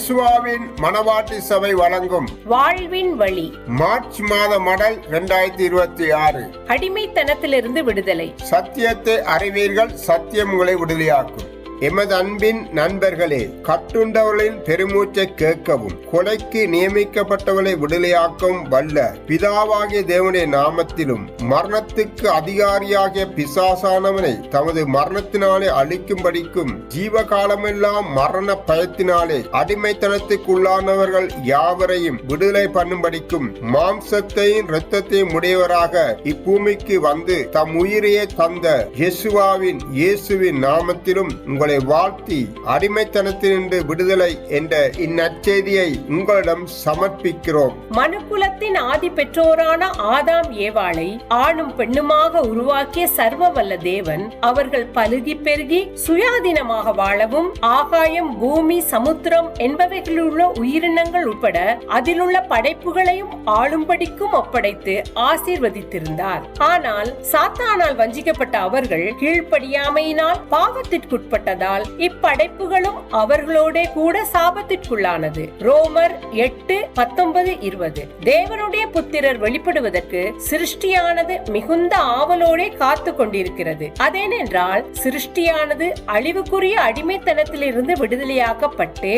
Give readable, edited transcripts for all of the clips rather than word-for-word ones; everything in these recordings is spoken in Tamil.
யெசுவாவின் மனவாட்டி சபை வழங்கும் வாழ்வின் வழி மார்ச் மாத மடல் 2026. அடிமைத்தனத்திலிருந்து விடுதலை. சத்தியத்தை அறிவீர்கள், சத்தியம் உங்களை விடுதலையாக்கும். எமது அன்பின் நண்பர்களே, கட்டுண்டவர்களின் பெருமூச்சை கேட்கவும் கொலைக்கு நியமிக்கப்பட்டவர்களை விடுதலையாக்கவும் வல்ல பிதாவாகிய தேவனுடைய நாமத்திலும் மரணத்துக்கு அதிகாரியாகிய பிசாசானவனை தமது மரணத்தினாலே அழிக்கும்படிக்கும் ஜீவகாலமெல்லாம் மரண பயத்தினாலே அடிமைத்தனத்துக்குள்ளானவர்கள் யாவரையும் விடுதலை பண்ணும்படிக்கும் மாம்சத்தையும் இரத்தத்தையும் உடையவராக இப்பூமிக்கு வந்து தம் உயிரையே தந்த இயேசுவின் நாமத்திலும் உங்களை வாழ்த்தி அடிமைத்தனத்தினின்று விடுதலை என்ற இந்நற்செய்தியை உங்களிடம் சமர்ப்பிக்கிறோம். மனுக்குலத்தின் ஆதி பெற்றோரான ஆதாம் ஏவாளை ஆணும் பெண்ணுமாக உருவாக்கிய சர்வ வல்ல தேவன் அவர்கள் பலுகி பெருகி சுயாதீனமாக வாழவும் ஆகாயம், பூமி, சமுத்திரம் என்பவைகளுள்ள உயிரினங்கள் உட்பட அதிலுள்ள படைப்புகளையும் ஆளும்படிக்கும் ஒப்படைத்து ஆசீர்வதித்திருந்தார். ஆனால் சாத்தானால் வஞ்சிக்கப்பட்ட அவர்கள் கீழ்ப்படியாமையினால் பாவத்திற்குட்பட்ட இப்படைப்புகளும் அவர்களோட கூட சாபத்திற்குள்ளானது. ரோமர் 8:19-20. தேவனுடைய புத்திரர் வெளிப்படுவதற்கு சிருஷ்டியானது மிகுந்த ஆவலோட காத்து கொண்டிருக்கிறது. அதேனென்றால் சிருஷ்டியானது அழிவுக்குரிய அடிமைத்தனத்திலிருந்து விடுதலையாக்கப்பட்டு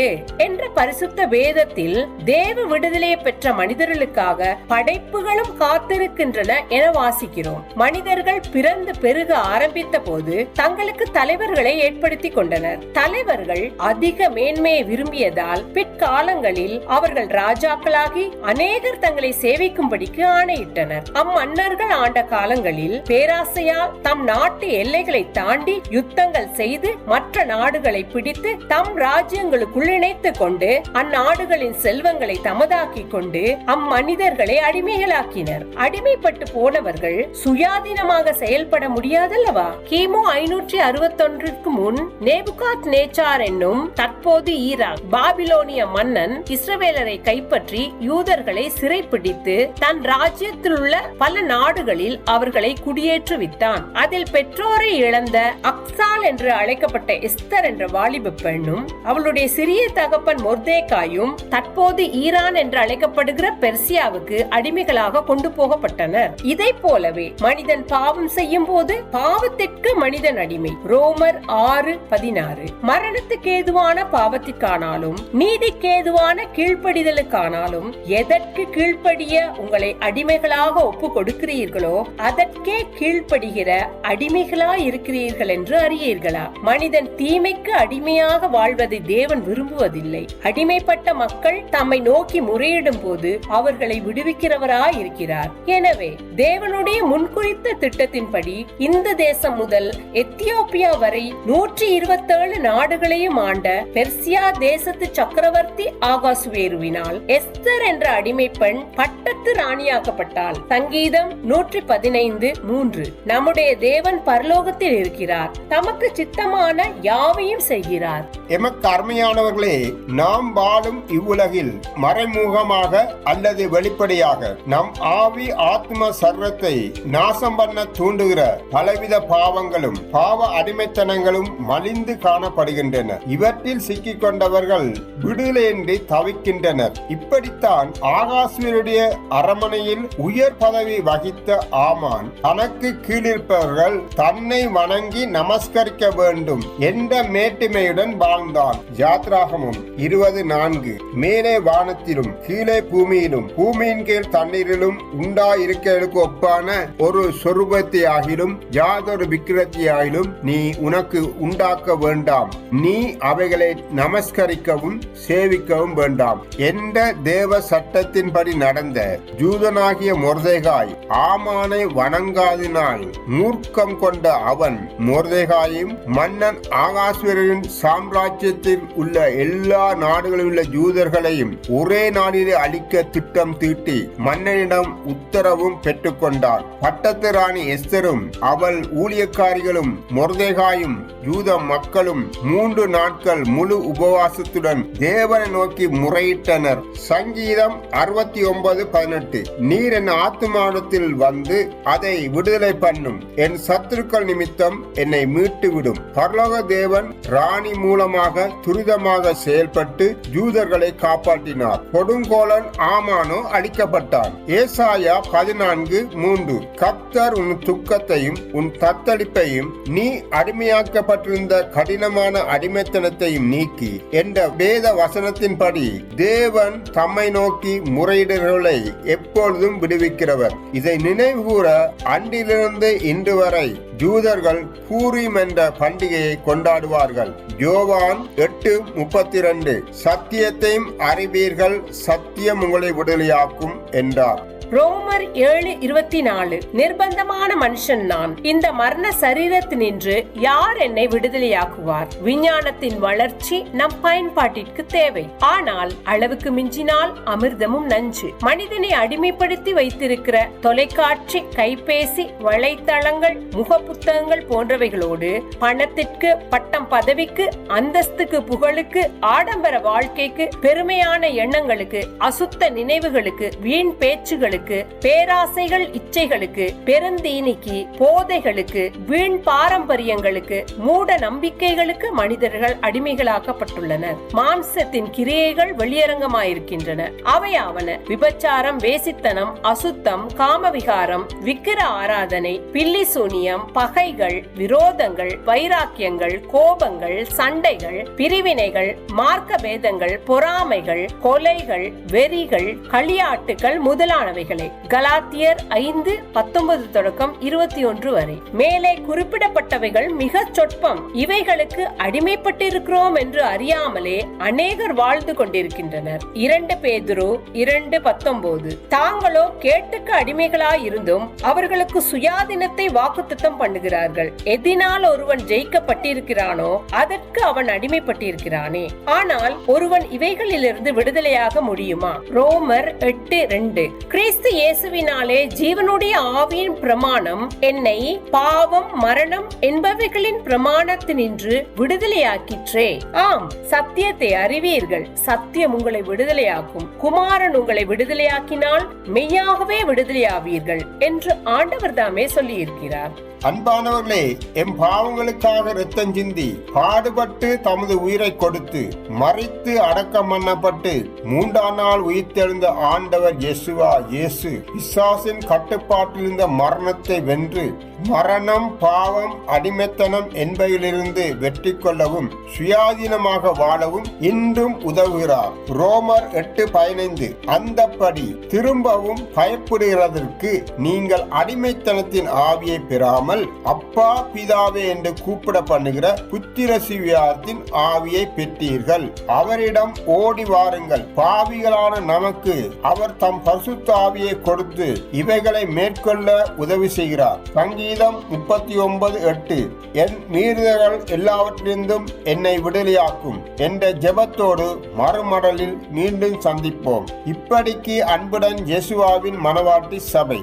என்ற பரிசுத்த வேதத்தில் தேவ விடுதலையை பெற்ற மனிதர்களுக்காக படைப்புகளும் காத்திருக்கின்றன என வாசிக்கிறோம். மனிதர்கள் பிறந்து பெருக ஆரம்பித்த போது தங்களுக்கு தலைவர்களை ஏற்படுத்தி கொண்டனர். தலைவர்கள் அதிக மேன்மையை விரும்பியதால் பிற்காலங்களில் அவர்கள் ராஜாக்களாகி அநேகர் தங்களை சேவிக்கும்படிக்கு ஆணையிட்டனர். அம்மன்னர்கள் ஆண்ட காலங்களில் பேராசையால் தம் நாட்டு எல்லைகளை தாண்டி யுத்தங்கள் செய்து மற்ற நாடுகளை பிடித்து தம் ராஜ்யங்களுக்குள் இணைத்துக் கொண்டு அந்நாடுகளின் செல்வங்களை தமதாக்கி கொண்டு அம்மனிதர்களை அடிமைகளாக்கினர். அடிமைப்பட்டு போனவர்கள் சுயாதீனமாக செயல்பட முடியாதல்லவா? கிமு 561 முன் நேபுகாத்நேச்சார் என்னும் தற்போது ஈராக் பாபிலோனிய மன்னன் இஸ்ரவேலரை கைப்பற்றி யூதர்களை சிறைப்பிடித்து தன் ராஜ்யத்தில் உள்ள பல நாடுகளில் அவர்களை குடியேற்றுவித்தான். அதில் பெற்றோரை இழந்த அக்சால் என்று அழைக்கப்பட்ட எஸ்தர் என்ற வாலிப பெண்ணும் அவளுடைய சிறிய தகப்பன் மொர்தேகாயும் தற்போது ஈரான் என்று அழைக்கப்படுகிற பெர்சியாவுக்கு அடிமைகளாக கொண்டு போகப்பட்டனர். இதை போலவே மனிதன் பாவம் செய்யும் போது பாவத்திற்கு மனிதன் அடிமை. ரோமர் 6:16. மரணத்துக்கு ஏதுவான பாவத்திற்கானாலும் நீதிக்கு ஏதுவான கீழ்ப்படிதலுக்கானாலும் எதற்கு கீழ்ப்படிய உங்களை அடிமைகளாக ஒப்பு கொடுக்கிறீர்களோ அதற்கே கீழ்ப்படுகிற அடிமைகளாய் இருக்கிறீர்கள் என்று அறியீர்களா? மனிதன் தீமைக்கு அடிமையாக வாழ்வதை தேவன் விரும்புவதில்லை. அடிமைப்பட்ட மக்கள் தம்மை நோக்கி முறையிடும் போது அவர்களை விடுவிக்கிறவராய் இருக்கிறார். எனவே தேவனுடைய முன்குறித்த திட்டத்தின்படி இந்த தேசம் முதல் எத்தியோப்பியா வரை 127 நாடுகளையும் ஆண்ட பெர்சியா தேசத்து சக்கரவர்த்தி ஆகாசுவேருவினால் எஸ்தர் என்ற அடிமை பெண் பட்டத்து ராணியாக்கப்பட்டாள். சங்கீதம் 115:3. நம்முடைய தேவன் பரலோகத்தில் இருக்கிறார், தமக்கு சித்தமான யாவையும் செய்கிறார். எமக்கு அருமையானவர்களே, நாம் வாழும் இவ்வுலகில் மறைமுகமாக அல்லது வெளிப்படையாக நம் ஆவி, ஆத்ம, சர்வத்தை நாசம் பண்ண தூண்டுகிற பலவித பாவங்களும் பாவ அடிமைத்தனங்களும் மலிந்து காணப்படுகின்றன. இவற்றில் சிக்கிக் கொண்டவர்கள் விடுதலையின்றி தவிக்கின்றனர். இப்படித்தான் ஆகாசுவருடைய அரமனையில் உயர் பதவி வகித்த ஆமான் தனக்கு கீழிருப்பவர்கள் தன்னை வணங்கி நமஸ்கரிக்க வேண்டும் என்ற மேட்டிமையுடன் வாழ்ந்தான். யாத்ராகமம் 20:4. மேலே வானத்திலும் கீழே பூமியிலும் பூமியின் கீழ் தண்ணீரிலும் உண்டாயிருக்கிறதுக்கு ஒப்பான ஒரு சொரூபத்தை ஆகிலும் யாதொரு விக்கிரத்தை ஆகிலும் நீ உனக்கு உண்டாக்க வேண்டாம். நீ அவைகளை நமஸ்கரிக்கவும் சேவிக்கவும் வேண்டாம் என்ற தேவ சட்டத்தின்படி நடந்த ஜூதனாகிய மொர்தேகாய் ஆமானை வணங்காதினால் மூர்க்கம் கொண்ட அவன் மொர்தேகாயும் மன்னன் ஆகாசுவரின் சாம்ராஜ்யத்தில் உள்ள எல்லா நாடுகளில் உள்ள ஜூதர்களையும் ஒரே நாளிலே அழிக்க திட்டம் தீட்டி மன்னனிடம் உத்தரவும் பெற்றுக்கொண்டார். பட்டத்து ராணி எஸ்தரும் அவள் ஊழியக்காரிகளும் மொர்தேகாயும் யூத மக்களும் 3 நாட்கள் முழு உபவாசத்துடன் தேவனை நோக்கி முறையிட்டனர். சங்கீதம் 69:18. நீர் என் ஆத்துமானத்தில் வந்து அதை விடுதலை பண்ணும், என் சத்துருக்கள் நிமித்தம் என்னை மீட்டு விடும். பரலோக தேவன் ராணி மூலமாக துரிதமாக செயல்பட்டு யூதர்களை காப்பாற்றினார். கொடுங்கோலன் ஆமானோ அழிக்கப்பட்டான். ஏசாயா 14:3. கர்த்தர் உன் துக்கத்தையும் உன் தத்தளிப்பையும் நீ அடிமையாக்கப்பட்டிருந்த கடினமான அடிமைத்தனத்தையும் நீக்கி என்ற வேத வசனத்தின்படி தேவன் தம்மை நோக்கி முறையிடுகிறவர்களை எப்பொழுதும் விடுவிக்கிறவர். இதை நினைவுகூர அன்றிலிருந்து இன்று வரை யூதர்கள் பூரீம் என்ற பண்டிகையை கொண்டாடுவார்கள். யோவான் 8:32. சத்தியத்தையும் அறிவீர்கள், சத்தியம் உங்களை விடுதலையாக்கும் என்றார். ரோமர் 7:24. நிர்பந்தமான மனுஷன் நான், இந்த மரண சரீரத்தினின்று யார் என்னை விடுதலையாக்குவார்? விஞ்ஞானத்தின் வளர்ச்சி நம் பயன்பாட்டிற்கு தேவை, ஆனால் அளவுக்கு மிஞ்சினால் அமிர்தமும் நஞ்சு. மனிதனை அடிமைப்படுத்தி வைத்திருக்கிற தொலைக்காட்சி, கைபேசி, வலைத்தளங்கள், முகப்புத்தகங்கள் போன்றவைகளோடு பணத்திற்கு, பட்டம் பதவிக்கு, அந்தஸ்துக்கு, புகழுக்கு, ஆடம்பர வாழ்க்கைக்கு, பெருமையான எண்ணங்களுக்கு, அசுத்த நினைவுகளுக்கு, வீண் பேச்சுகளுக்கு, பேராசைகள், இச்சைகளுக்கு, பெருந்தீனிக்கு, போதைகளுக்கு, வீண் பாரம்பரியங்களுக்கு, மூட நம்பிக்கைகளுக்கு மனிதர்கள் அடிமைகளாக்கப்பட்டுள்ளனர். மாம்சத்தின் கிரியைகள் வெளியரங்கமாயிருக்கின்றன. அவையாவன விபச்சாரம், வேசித்தனம், அசுத்தம், காமவிகாரம், விக்கிர ஆராதனை, பில்லி சூனியம், பகைகள், விரோதங்கள், வைராக்கியங்கள், கோபங்கள், சண்டைகள், பிரிவினைகள், மார்க்க பேதங்கள், பொறாமைகள், கொலைகள், வெறிகள், களியாட்டுகள் முதலானவை. கலாத்தியர் 5:19-21 வரை. மேலே குறிப்பிடப்பட்டவைகள் மிக சொற்பம். இவைகளுக்கு அடிமைப்பட்டிருக்கிறோம் என்று அறியாமலே அநேகர் வாழ்ந்து கொண்டிருக்கின்றனர். 2 பேதுரு 2:19. தாங்களோ கேட்டுக்கு அடிமைகளாய் இருந்தும் அவர்களுக்கு சுயாதீனத்தை வாக்குத்தத்தம் பண்ணுகிறார்கள். எதினால் ஒருவன் ஜெயிக்கப்பட்டிருக்கிறானோ அதற்கு அவன் அடிமைப்பட்டிருக்கிறானே. ஆனால் ஒருவன் இவைகளிலிருந்து விடுதலையாக முடியுமா? ரோமர் 8:2. கிறிஸ்து இயேசுவினாலே ஜீவனுடைய ஆவியின் பிரமாணம் என்னை பாவம், மரணம் என்பவைகளின் பிரமாணத்தினின்று விடுதலையாக்கிற்றே. ஆம், சத்தியத்தை அறிவீர்கள், சத்தியம் உங்களை விடுதலையாக்கும். குமாரன் உங்களை விடுதலையாக்கினால் மெய்யாகவே விடுதலையாவீர்கள் என்று ஆண்டவர் தாமே சொல்லி இருக்கிறார். அன்பானவர்களே, எம் பாவங்களுக்காக இரத்தம் சிந்தி பாடுபட்டு தமது உயிரை கொடுத்து மறித்து அடக்கம் பண்ணப்பட்டு 3ஆம் நாள் உயிர்த்தெழுந்த ஆண்டவர் இயேசு பிசாசின் கட்டுப்பாட்டில் இருந்த மரணத்தை வென்று மரணம், பாவம், அடிமைத்தனம் என்பதிலிருந்து வெற்றி கொள்ளவும் சுயாதீனமாக வாழவும் இன்றும் உதவுகிறார். ரோமர் 8:15. அந்தப்படி திரும்பவும் பயப்படுகிறதற்கு நீங்கள் அடிமைத்தனத்தின் ஆவியை பெறாமல் அப்பா, பிதாவே என்று கூப்பிட பண்ணுகிற புத்திரசிவியாரத்தின் ஆவியை பெற்றீர்கள். அவரிடம் ஓடி வாருங்கள். பாவிகளான நமக்கு அவர் தம் பரிசுத்த ஆவியை கொடுத்து இவைகளை மேற்கொள்ள உதவி செய்கிறார். சங்கீதம் 39:8. என் மீறுதல்கள் எல்லாவற்றிலிருந்தும் என்னை விடுதலையாக்கும் என்ற ஜெபத்தோடு மறுமடலில் மீண்டும் சந்திப்போம். இப்படிக்கு அன்புடன் இயேசுவாவின் மனவாட்டி சபை.